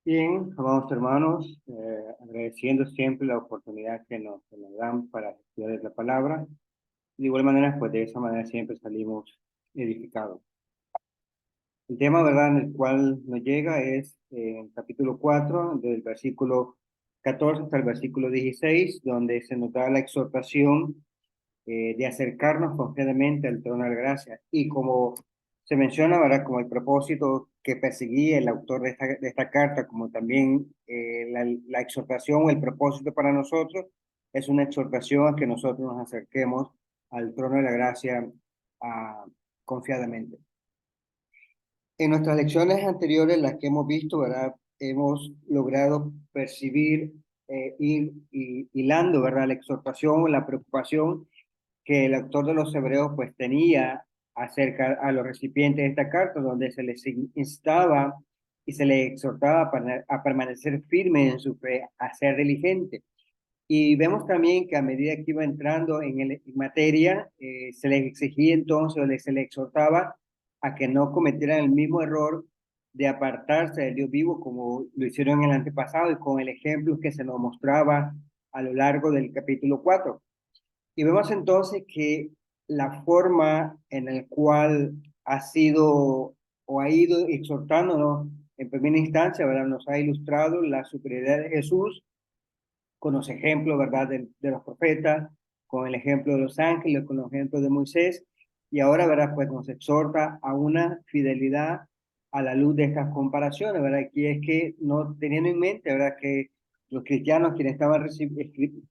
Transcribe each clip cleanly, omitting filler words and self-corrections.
Bien, amados hermanos, agradeciendo siempre la oportunidad que nos dan para estudiar la palabra. De igual manera, pues de esa manera siempre salimos edificados. El tema, ¿verdad?, en el cual nos llega es en capítulo 4, del versículo 14 hasta el versículo 16, donde se nos da la exhortación de acercarnos confiadamente al trono de la gracia. Y como se menciona, ¿verdad?, como el propósito que perseguía el autor de esta carta, como también la exhortación o el propósito para nosotros, es una exhortación a que nosotros nos acerquemos al trono de la gracia ah, confiadamente. En nuestras lecciones anteriores, las que hemos visto, ¿verdad?, hemos logrado percibir, ir hilando, ¿verdad?, la exhortación o la preocupación que el autor de los Hebreos pues tenía acerca a los recipientes de esta carta, donde se les instaba y se les exhortaba a permanecer firme en su fe, a ser diligente. Y vemos también que a medida que iba entrando en materia, se les exigía entonces, se les exhortaba a que no cometieran el mismo error de apartarse del Dios vivo como lo hicieron en el antepasado y con el ejemplo que se nos mostraba a lo largo del capítulo 4. Y vemos entonces que la forma en la cual ha sido o ha ido exhortándonos en primera instancia, ¿verdad?, nos ha ilustrado la superioridad de Jesús con los ejemplos, ¿verdad?, de los profetas, con el ejemplo de los ángeles, con los ejemplos de Moisés, y ahora, ¿verdad?, pues nos exhorta a una fidelidad a la luz de estas comparaciones, ¿verdad? Aquí es que no teniendo en mente, ¿verdad?, que los cristianos quienes estaban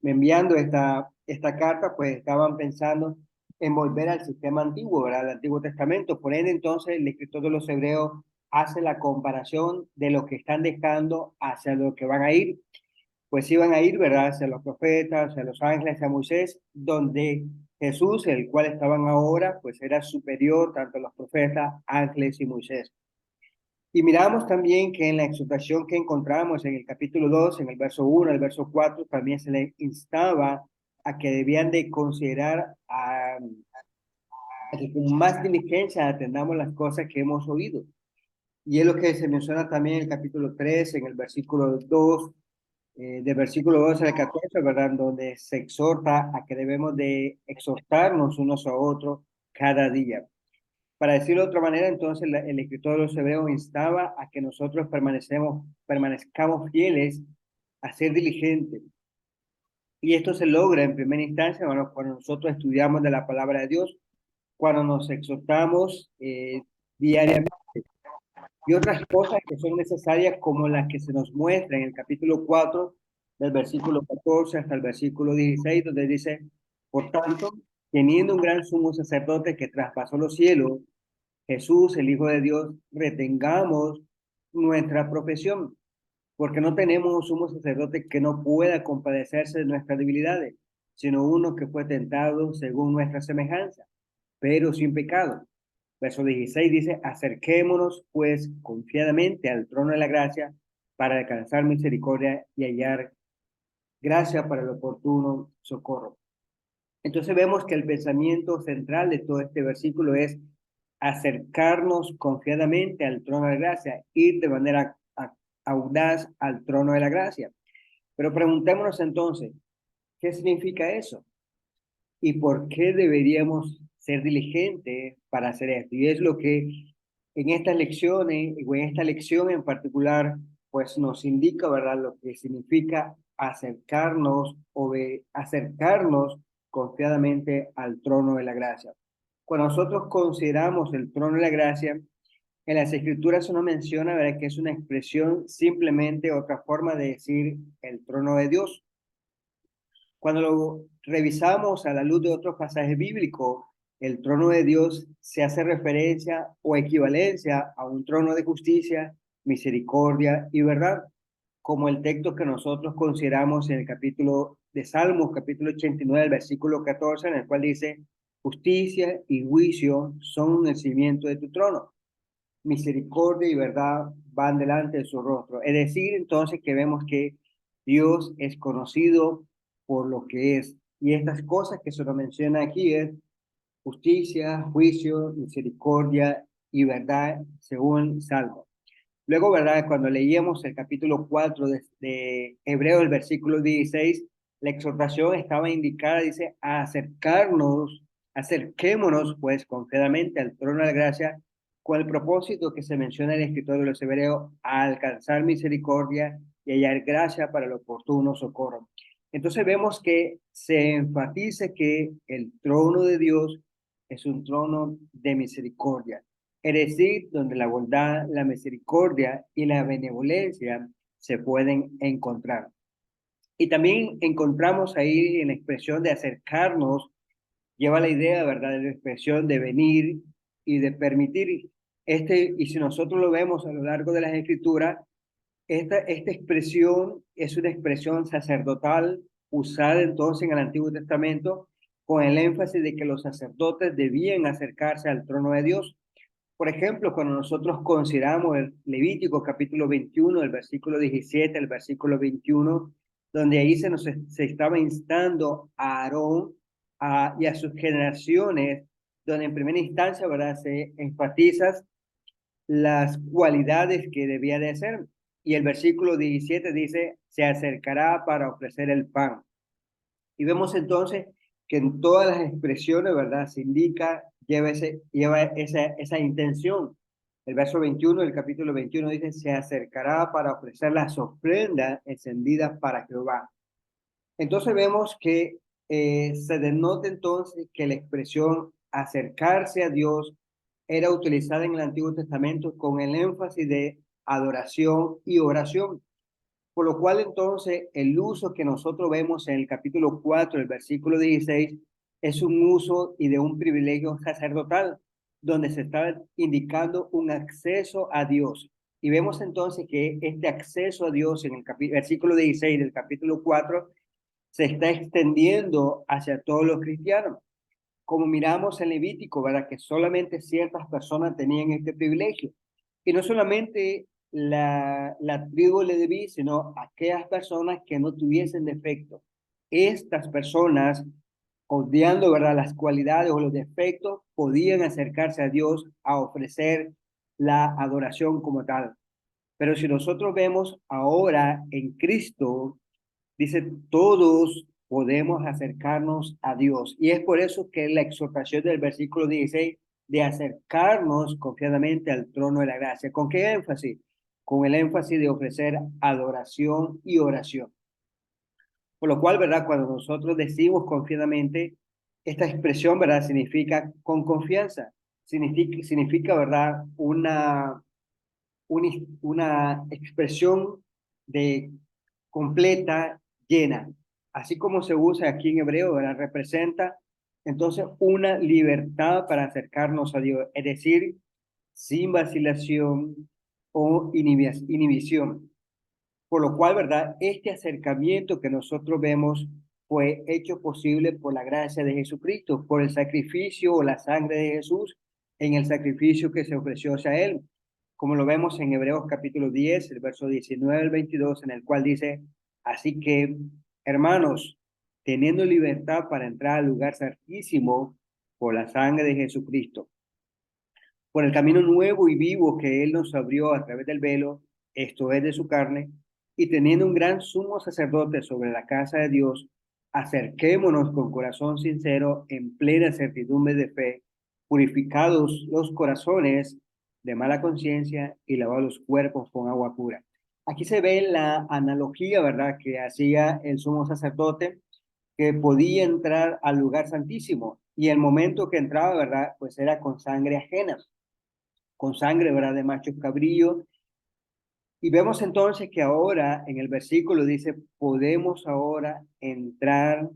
enviando esta carta, pues estaban pensando en volver al sistema antiguo, ¿verdad?, al Antiguo Testamento. Por ende, entonces, el escritor de los Hebreos hace la comparación de lo que están dejando hacia lo que van a ir, pues iban a ir, ¿verdad?, hacia los profetas, hacia los ángeles, hacia Moisés, donde Jesús, el cual estaban ahora, pues era superior tanto a los profetas, ángeles y Moisés. Y miramos también que en la exhortación que encontramos en el capítulo 2, en el verso 1, el verso 4, también se les instaba a que debían de considerar a que con más diligencia atendamos las cosas que hemos oído. Y es lo que se menciona también en el capítulo 3, en el versículo 2, del versículo 12 al 14, ¿verdad?, donde se exhorta a que debemos de exhortarnos unos a otros cada día. Para decirlo de otra manera, entonces el escritor de los Hebreos instaba a que nosotros permanezcamos fieles a ser diligentes. Y esto se logra en primera instancia, bueno, cuando nosotros estudiamos de la palabra de Dios, cuando nos exhortamos diariamente. Y otras cosas que son necesarias como las que se nos muestra en el capítulo 4, del versículo 14 hasta el versículo 16, donde dice, por tanto, teniendo un gran sumo sacerdote que traspasó los cielos, Jesús, el Hijo de Dios, retengamos nuestra profesión, porque no tenemos un sumo sacerdote que no pueda compadecerse de nuestras debilidades, sino uno que fue tentado según nuestra semejanza, pero sin pecado. Verso 16 dice, acerquémonos pues confiadamente al trono de la gracia para alcanzar misericordia y hallar gracia para el oportuno socorro. Entonces vemos que el pensamiento central de todo este versículo es acercarnos confiadamente al trono de la gracia, ir de manera audaz al trono de la gracia. Pero preguntémonos entonces, ¿qué significa eso? ¿Y por qué deberíamos ser diligentes para hacer esto? Y es lo que en estas lecciones, o en esta lección en particular, pues nos indica, ¿verdad?, lo que significa acercarnos acercarnos confiadamente al trono de la gracia. Cuando nosotros consideramos el trono de la gracia, en las escrituras uno menciona, ¿verdad?, que es una expresión, simplemente otra forma de decir el trono de Dios. Cuando lo revisamos a la luz de otros pasajes bíblicos, el trono de Dios se hace referencia o equivalencia a un trono de justicia, misericordia y verdad, como el texto que nosotros consideramos en el capítulo de Salmos, capítulo 89, el versículo 14, en el cual dice, justicia y juicio son el cimiento de tu trono. Misericordia y verdad van delante de su rostro. Es decir, entonces que vemos que Dios es conocido por lo que es. Y estas cosas que se nos menciona aquí es justicia, juicio, misericordia y verdad según Salmo. Luego, ¿verdad? Cuando leíamos el capítulo 4 de Hebreo, el versículo 16, la exhortación estaba indicada, dice, a acercarnos, acerquémonos pues confiadamente al trono de la gracia con el propósito que se menciona en el escritor de los Hebreos, a alcanzar misericordia y hallar gracia para el oportuno socorro. Entonces vemos que se enfatiza que el trono de Dios es un trono de misericordia, es decir, donde la bondad, la misericordia y la benevolencia se pueden encontrar. Y también encontramos ahí en la expresión de acercarnos, lleva la idea, ¿verdad?, de la expresión de venir y de permitir. Y si nosotros lo vemos a lo largo de las escrituras, esta expresión es una expresión sacerdotal usada entonces en el Antiguo Testamento con el énfasis de que los sacerdotes debían acercarse al trono de Dios. Por ejemplo, cuando nosotros consideramos el Levítico capítulo 21, el versículo 17, el versículo 21, donde ahí se estaba instando a Aarón y a sus generaciones, donde en primera instancia, ¿verdad?, se enfatiza las cualidades que debía de hacer. Y el versículo 17 dice, se acercará para ofrecer el pan. Y vemos entonces que en todas las expresiones, ¿verdad?, se indica, lleva esa intención. El verso 21 del capítulo 21 dice, se acercará para ofrecer las ofrendas encendidas para Jehová. Entonces vemos que se denota entonces que la expresión acercarse a Dios era utilizada en el Antiguo Testamento con el énfasis de adoración y oración. Por lo cual entonces el uso que nosotros vemos en el capítulo 4, el versículo 16, es un uso y de un privilegio sacerdotal, donde se está indicando un acceso a Dios. Y vemos entonces que este acceso a Dios en el versículo 16 del capítulo 4 se está extendiendo hacia todos los cristianos. Como miramos en Levítico, ¿verdad? Que solamente ciertas personas tenían este privilegio. Y no solamente la tribu de Leví, sino aquellas personas que no tuviesen defecto. Estas personas, odiando, ¿verdad?, las cualidades o los defectos, podían acercarse a Dios a ofrecer la adoración como tal. Pero si nosotros vemos ahora en Cristo, dice, todos podemos acercarnos a Dios. Y es por eso que la exhortación del versículo 16 de acercarnos confiadamente al trono de la gracia. ¿Con qué énfasis? Con el énfasis de ofrecer adoración y oración. Por lo cual, ¿verdad? Cuando nosotros decimos confiadamente, esta expresión, ¿verdad?, significa con confianza. Significa, ¿verdad?, una expresión de completa, llena. Así como se usa aquí en hebreo, ¿verdad?, representa entonces una libertad para acercarnos a Dios, es decir, sin vacilación o inhibición. Por lo cual, ¿verdad?, este acercamiento que nosotros vemos fue hecho posible por la gracia de Jesucristo, por el sacrificio o la sangre de Jesús en el sacrificio que se ofreció hacia él, como lo vemos en Hebreos capítulo 10, el verso 19 al 22, en el cual dice, así que, hermanos, teniendo libertad para entrar al lugar santísimo por la sangre de Jesucristo, por el camino nuevo y vivo que Él nos abrió a través del velo, esto es de su carne, y teniendo un gran sumo sacerdote sobre la casa de Dios, acerquémonos con corazón sincero, en plena certidumbre de fe, purificados los corazones de mala conciencia y lavados los cuerpos con agua pura. Aquí se ve la analogía, ¿verdad?, que hacía el sumo sacerdote, que podía entrar al lugar santísimo, y el momento que entraba, ¿verdad?, pues era con sangre ajena, con sangre, ¿verdad?, de machos cabríos. Y vemos entonces que ahora en el versículo dice, podemos ahora entrar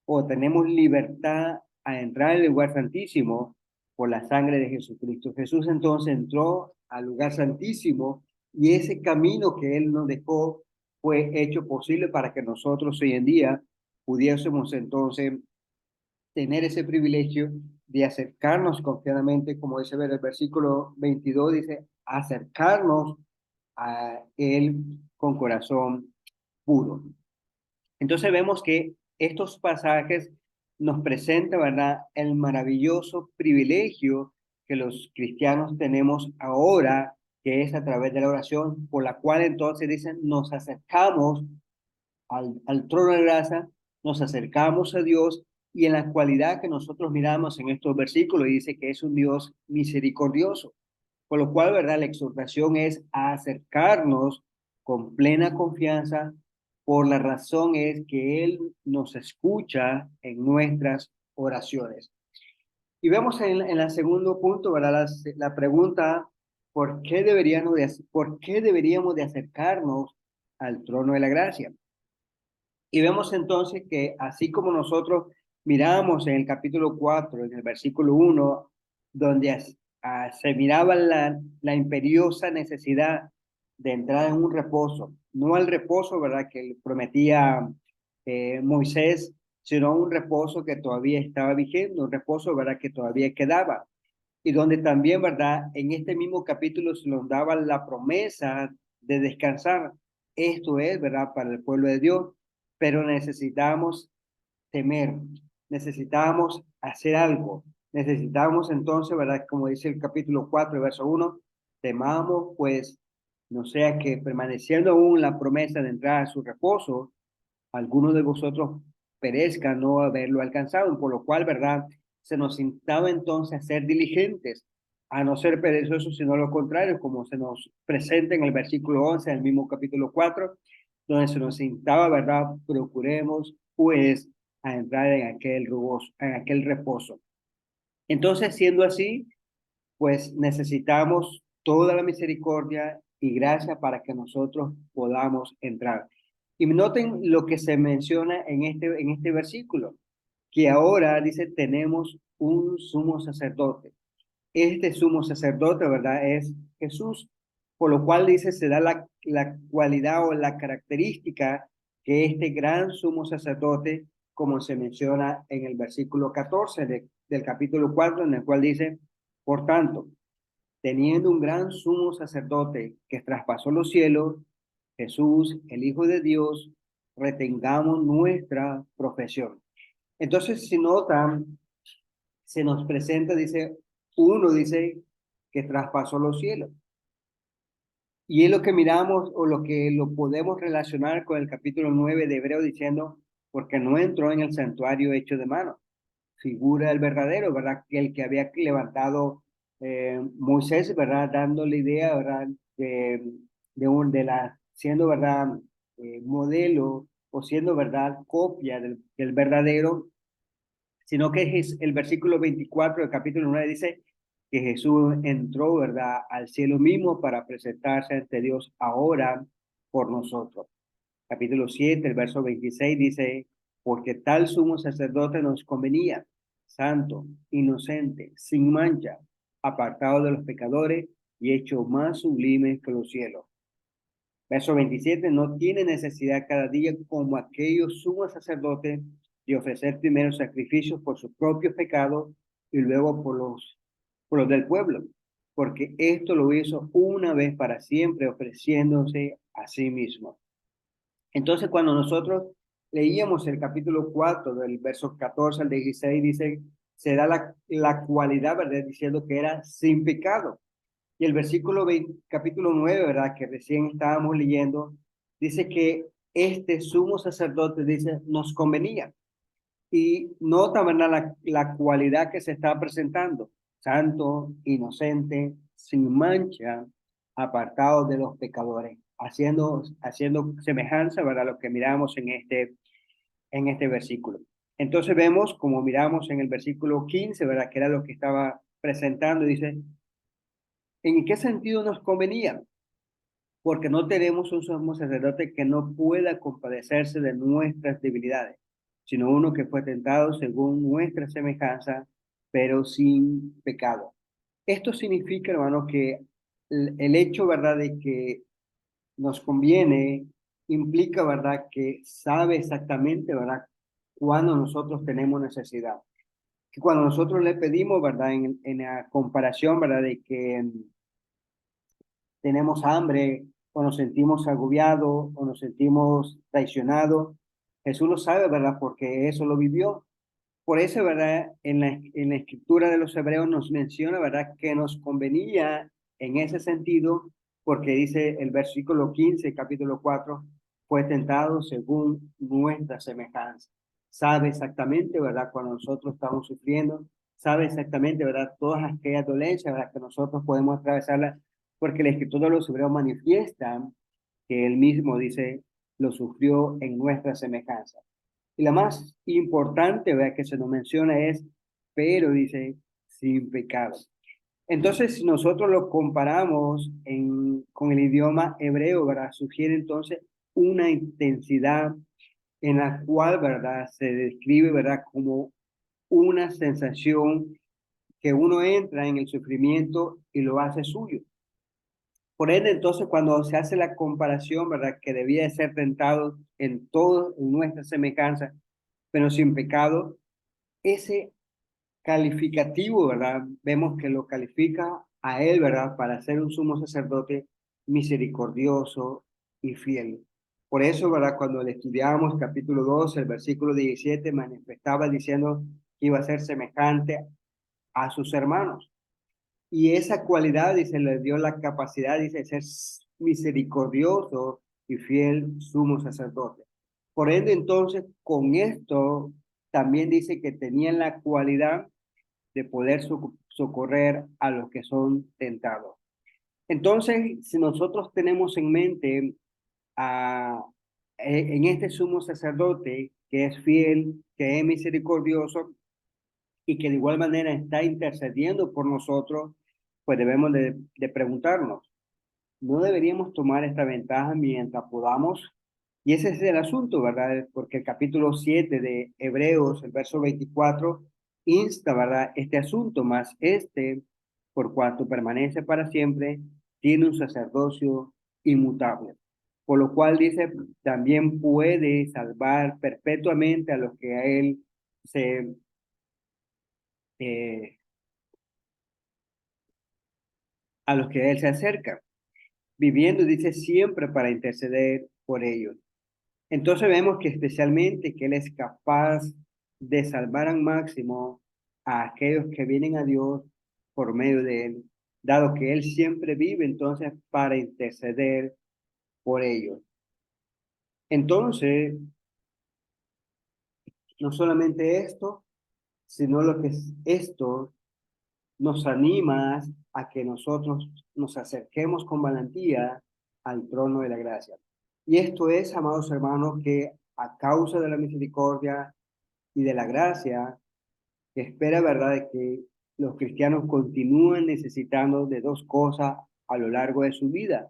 o tenemos libertad a entrar al lugar santísimo por la sangre de Jesucristo. Jesús entonces entró al lugar santísimo y ese camino que Él nos dejó fue hecho posible para que nosotros hoy en día pudiésemos entonces tener ese privilegio de acercarnos confiadamente, como dice ver el versículo 22, dice, acercarnos a Él con corazón puro. Entonces vemos que estos pasajes nos presentan, ¿verdad?, el maravilloso privilegio que los cristianos tenemos ahora que es a través de la oración, por la cual entonces dicen, nos acercamos al trono de gracia, nos acercamos a Dios y en la cualidad que nosotros miramos en estos versículos dice que es un Dios misericordioso. Por lo cual, ¿verdad? La exhortación es a acercarnos con plena confianza, por la razón es que Él nos escucha en nuestras oraciones. Y vemos en el segundo punto, ¿verdad? La pregunta, ¿por qué deberíamos de acercarnos al trono de la gracia? Y vemos entonces que así como nosotros miramos en el capítulo 4 en el versículo 1 donde se miraba la imperiosa necesidad de entrar en un reposo, no al reposo, ¿verdad?, que prometía Moisés, sino un reposo que todavía estaba vigente, un reposo, ¿verdad?, que todavía quedaba. Y donde también, ¿verdad?, en este mismo capítulo se nos daba la promesa de descansar. Esto es, ¿verdad?, para el pueblo de Dios, pero necesitamos temer, necesitamos hacer algo, necesitamos entonces, ¿verdad? Como dice el capítulo 4 verso 1, temamos pues, no sea que permaneciendo aún la promesa de entrar a su reposo, algunos de vosotros perezcan no haberlo alcanzado, por lo cual, ¿verdad? Se nos instaba entonces a ser diligentes, a no ser perezosos, sino lo contrario, como se nos presenta en el versículo 11 del mismo capítulo 4 donde se nos instaba, ¿verdad? Procuremos, pues, a entrar en aquel reposo. Entonces, siendo así, pues necesitamos toda la misericordia y gracia para que nosotros podamos entrar. Y noten lo que se menciona en este versículo, que ahora dice, tenemos un sumo sacerdote. Este sumo sacerdote, ¿verdad? Es Jesús, por lo cual dice, se da la cualidad o la característica que este gran sumo sacerdote, como se menciona en el versículo 14 del capítulo 4, en el cual dice, por tanto, teniendo un gran sumo sacerdote que traspasó los cielos, Jesús, el Hijo de Dios, retengamos nuestra profesión. Entonces, si notan, se nos presenta, dice, uno dice que traspasó los cielos. Y es lo que miramos o lo que lo podemos relacionar con el capítulo 9 de Hebreo diciendo, porque no entró en el santuario hecho de mano, figura del verdadero, ¿verdad? Que el que había levantado Moisés, ¿verdad? Dando la idea, ¿verdad? Siendo, ¿verdad? Modelo o siendo, ¿verdad? Copia del verdadero, sino que es el versículo 24 del capítulo 9 dice que Jesús entró, ¿verdad?, al cielo mismo para presentarse ante Dios ahora por nosotros. Capítulo 7, el verso 26 dice, porque tal sumo sacerdote nos convenía, santo, inocente, sin mancha, apartado de los pecadores y hecho más sublime que los cielos. Verso 27, no tiene necesidad cada día como aquellos sumos sacerdotes de ofrecer primero sacrificios por sus propios pecados y luego por los del pueblo, porque esto lo hizo una vez para siempre ofreciéndose a sí mismo. Entonces, cuando nosotros leíamos el capítulo 4 del verso 14 al 16, dice, se da la cualidad, ¿verdad? Diciendo que era sin pecado. Y el versículo 20, capítulo 9, ¿verdad? Que recién estábamos leyendo, dice que este sumo sacerdote, dice, nos convenía. Y nota, ¿verdad? La cualidad que se está presentando. Santo, inocente, sin mancha, apartado de los pecadores. Haciendo semejanza, ¿verdad? Lo que miramos en este versículo. Entonces vemos, como miramos en el versículo 15, ¿verdad? Que era lo que estaba presentando, dice, ¿en qué sentido nos convenía? Porque no tenemos un sumo sacerdote que no pueda compadecerse de nuestras debilidades, sino uno que fue tentado según nuestra semejanza, pero sin pecado. Esto significa, hermano, que el hecho, ¿verdad?, de que nos conviene implica, ¿verdad?, que sabe exactamente, ¿verdad?, cuando nosotros tenemos necesidad. Que cuando nosotros le pedimos, ¿verdad?, en la comparación, ¿verdad?, de que tenemos hambre o nos sentimos agobiados o nos sentimos traicionados. Jesús lo sabe, ¿verdad? Porque eso lo vivió. Por eso, ¿verdad? En la escritura de los hebreos nos menciona, ¿verdad? Que nos convenía en ese sentido, porque dice el versículo 15, capítulo 4, fue tentado según nuestra semejanza. Sabe exactamente, ¿verdad? Cuando nosotros estamos sufriendo, sabe exactamente, ¿verdad? Todas aquellas dolencias, ¿verdad? Que nosotros podemos atravesarlas, porque la Escritura de los Hebreos manifiesta que él mismo dice, lo sufrió en nuestra semejanza. Y la más importante, ¿verdad? Que se nos menciona es, pero dice, sin pecado. Entonces, si nosotros lo comparamos con el idioma hebreo, ¿verdad? Sugiere entonces una intensidad en la cual, ¿verdad? Se describe, ¿verdad? Como una sensación que uno entra en el sufrimiento y lo hace suyo. Por ende, entonces, cuando se hace la comparación, ¿verdad? Que debía de ser tentado en todo, en nuestra semejanza, pero sin pecado, ese calificativo, ¿verdad? Vemos que lo califica a él, ¿verdad? Para ser un sumo sacerdote misericordioso y fiel. Por eso, ¿verdad? Cuando le estudiamos capítulo 2, el versículo 17, manifestaba diciendo que iba a ser semejante a sus hermanos. Y esa cualidad, dice, le dio la capacidad, dice, de ser misericordioso y fiel sumo sacerdote. Por ende, entonces, con esto también dice que tenían la cualidad de poder socorrer a los que son tentados. Entonces, si nosotros tenemos en mente en este sumo sacerdote que es fiel, que es misericordioso y que de igual manera está intercediendo por nosotros, pues debemos de preguntarnos, ¿no deberíamos tomar esta ventaja mientras podamos? Y ese es el asunto, ¿verdad? Porque el capítulo 7 de Hebreos, el verso 24, insta, ¿verdad? Este asunto, más este, por cuanto permanece para siempre, tiene un sacerdocio inmutable. Por lo cual dice, también puede salvar perpetuamente a los que a él se, eh, a los que a él se acercan, viviendo, dice, siempre para interceder por ellos. Entonces vemos que especialmente que Él es capaz de salvar al máximo a aquellos que vienen a Dios por medio de Él, dado que Él siempre vive entonces para interceder por ellos. Entonces, no solamente esto, sino lo que es esto nos anima a que nosotros nos acerquemos con valentía al trono de la gracia. Y esto es, amados hermanos, que a causa de la misericordia y de la gracia, que espera, ¿verdad?, de que los cristianos continúen necesitando de dos cosas a lo largo de su vida,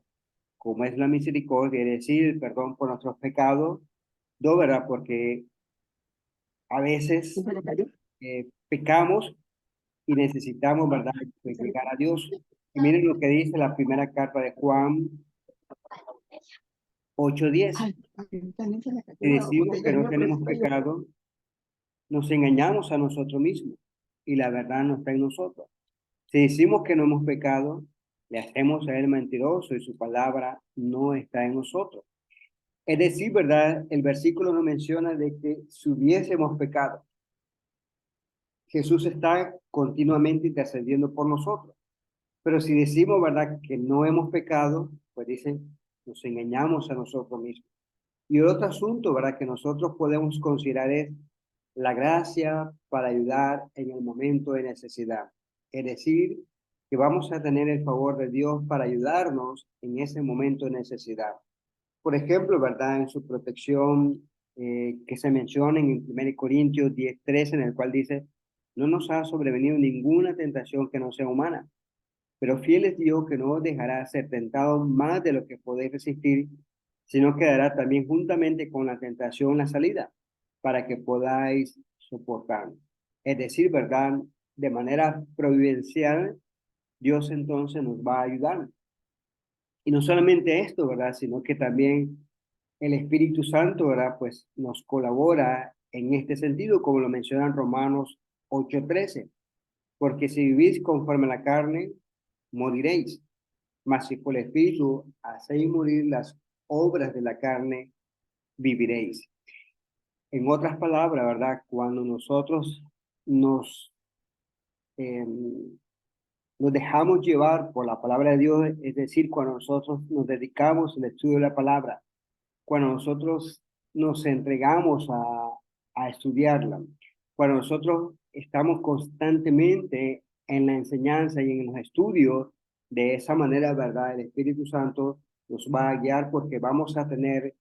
como es la misericordia, es decir, el perdón por nuestros pecados, dos, ¿verdad? Porque a veces pecamos y necesitamos, ¿verdad?, de llegar a Dios. Y miren lo que dice la primera carta de Juan 8:10. Si decimos que no tenemos pecado, nos engañamos a nosotros mismos y la verdad no está en nosotros. Si decimos que no hemos pecado, le hacemos a él mentiroso y su palabra no está en nosotros. Es decir, ¿verdad? El versículo nos menciona de que si hubiésemos pecado, Jesús está continuamente intercediendo por nosotros. Pero si decimos, ¿verdad?, que no hemos pecado, pues dicen, nos engañamos a nosotros mismos. Y otro asunto, ¿verdad?, que nosotros podemos considerar es la gracia para ayudar en el momento de necesidad. Es decir, que vamos a tener el favor de Dios para ayudarnos en ese momento de necesidad. Por ejemplo, ¿verdad?, en su protección que se menciona en 1 Corintios 10:13, en el cual dice, no nos ha sobrevenido ninguna tentación que no sea humana, pero fiel es Dios que no os dejará ser tentados más de lo que podéis resistir, sino que dará también juntamente con la tentación la salida, para que podáis soportar. Es decir, ¿verdad? De manera providencial, Dios entonces nos va a ayudar. Y no solamente esto, ¿verdad? Sino que también el Espíritu Santo, ¿verdad? Pues nos colabora en este sentido, como lo mencionan Romanos 8:13. Porque si vivís conforme a la carne, moriréis. Mas si por el Espíritu hacéis morir las obras de la carne, viviréis. En otras palabras, ¿verdad? Cuando nosotros nos nos dejamos llevar por la palabra de Dios, es decir, cuando nosotros nos dedicamos al estudio de la palabra, cuando nosotros nos entregamos a estudiarla, cuando nosotros estamos constantemente en la enseñanza y en los estudios, de esa manera, ¿verdad? El Espíritu Santo nos va a guiar porque vamos a tener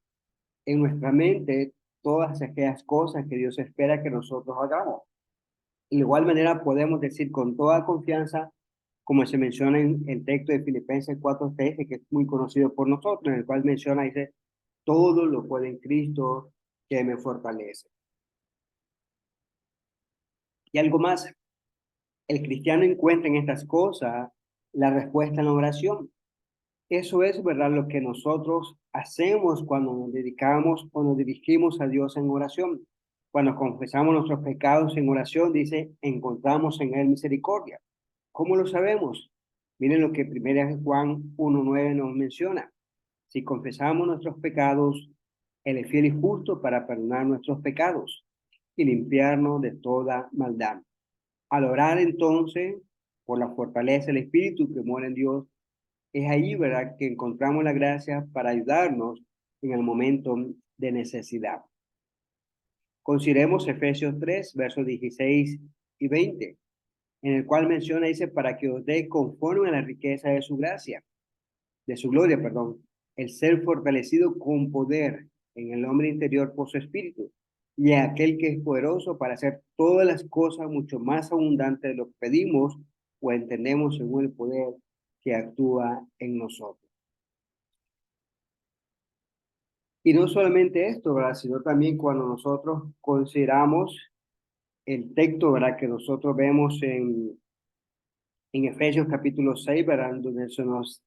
en nuestra mente todas aquellas cosas que Dios espera que nosotros hagamos. De igual manera podemos decir con toda confianza, como se menciona en el texto de Filipenses 4:13, que es muy conocido por nosotros, en el cual menciona, dice, todo lo puede en Cristo que me fortalece. Y algo más, el cristiano encuentra en estas cosas la respuesta en la oración. Eso es, ¿verdad? Lo que nosotros hacemos cuando nos dedicamos o nos dirigimos a Dios en oración. Cuando confesamos nuestros pecados en oración, dice, encontramos en Él misericordia. ¿Cómo lo sabemos? Miren lo que 1 Juan 1:9 nos menciona. Si confesamos nuestros pecados, Él es fiel y justo para perdonar nuestros pecados y limpiarnos de toda maldad. Al orar entonces por la fortaleza del Espíritu que mora en Dios, es ahí, ¿verdad?, que encontramos la gracia para ayudarnos en el momento de necesidad. Consideremos Efesios 3, versos 16 y 20, en el cual menciona, dice, para que os dé conforme a la riqueza de su gracia, de su gloria, perdón, el ser fortalecido con poder en el hombre interior por su espíritu, y aquel que es poderoso para hacer todas las cosas mucho más abundantes de lo que pedimos o entendemos según el poder que actúa en nosotros. Y no solamente esto, ¿verdad? Sino también cuando nosotros consideramos el texto, ¿verdad? Que nosotros vemos en Efesios capítulo 6, ¿verdad? Donde se nos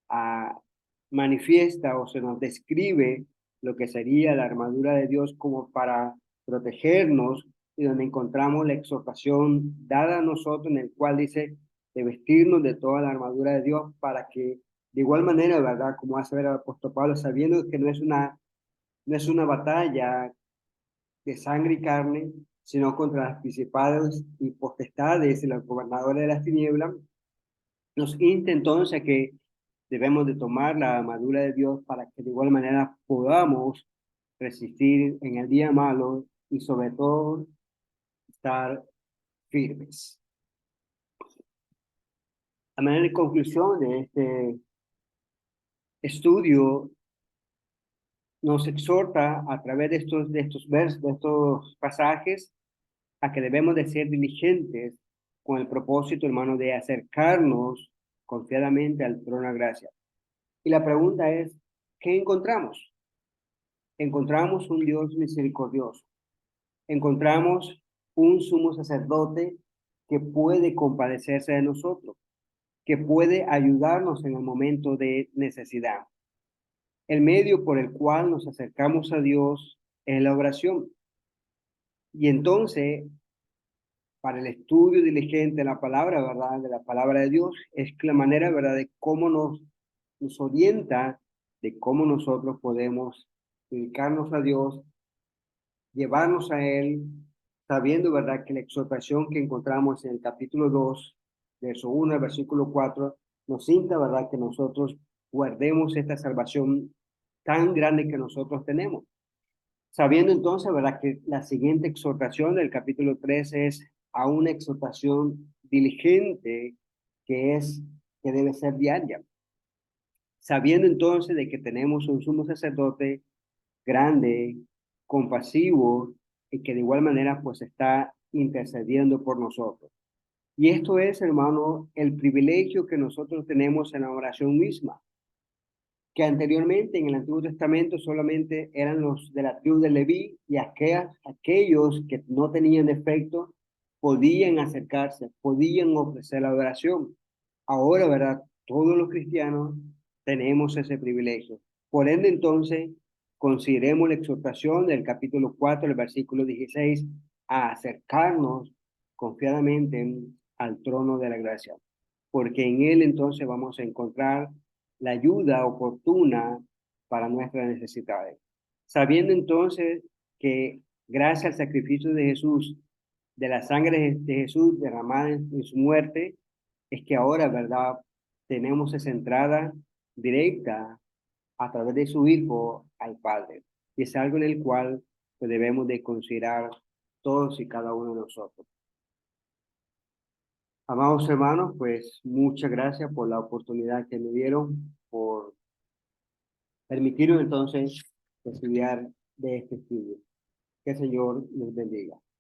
ah, manifiesta o se nos describe lo que sería la armadura de Dios como para protegernos y donde encontramos la exhortación dada a nosotros en el cual dice de vestirnos de toda la armadura de Dios para que de igual manera, ¿verdad? Como hace ver el apóstol Pablo, sabiendo que no es una batalla de sangre y carne, sino contra las principados y potestades y los gobernadores de las tinieblas, nos insta entonces a que debemos de tomar la armadura de Dios para que de igual manera podamos resistir en el día malo y sobre todo estar firmes. A manera de conclusión de este estudio, nos exhorta a través de estos versos, de estos pasajes, a que debemos de ser diligentes con el propósito, hermano, de acercarnos confiadamente al trono de gracia. Y la pregunta es, ¿qué encontramos? Encontramos un Dios misericordioso. Encontramos un sumo sacerdote que puede compadecerse de nosotros, que puede ayudarnos en el momento de necesidad. El medio por el cual nos acercamos a Dios es la oración. Y entonces para el estudio diligente de la palabra, ¿verdad? De la palabra de Dios, es la manera, ¿verdad? De cómo nos orienta, de cómo nosotros podemos dedicarnos a Dios, llevarnos a Él, sabiendo, ¿verdad? Que la exhortación que encontramos en el capítulo 2, verso 1 al versículo 4, nos insta, ¿verdad? Que nosotros guardemos esta salvación tan grande que nosotros tenemos. Sabiendo entonces, ¿verdad? Que la siguiente exhortación del capítulo 3 es a una exhortación diligente que debe ser diaria. Sabiendo entonces de que tenemos un sumo sacerdote grande, compasivo y que de igual manera pues está intercediendo por nosotros. Y esto es, hermano, el privilegio que nosotros tenemos en la oración misma, que anteriormente en el Antiguo Testamento solamente eran los de la tribu de Leví y aquellos que no tenían defecto podían acercarse, podían ofrecer la adoración. Ahora, ¿verdad? Todos los cristianos tenemos ese privilegio. Por ende, entonces, consideremos la exhortación del capítulo 4, el versículo 16, a acercarnos confiadamente al trono de la gracia, porque en él entonces vamos a encontrar la ayuda oportuna para nuestras necesidades. Sabiendo entonces que gracias al sacrificio de Jesús, de la sangre de Jesús derramada en su muerte, es que ahora, ¿verdad? Tenemos esa entrada directa a través de su Hijo al Padre. Y es algo en el cual pues, debemos de considerar todos y cada uno de nosotros. Amados hermanos, pues muchas gracias por la oportunidad que me dieron, por permitirnos entonces estudiar de este estudio. Que el Señor les bendiga.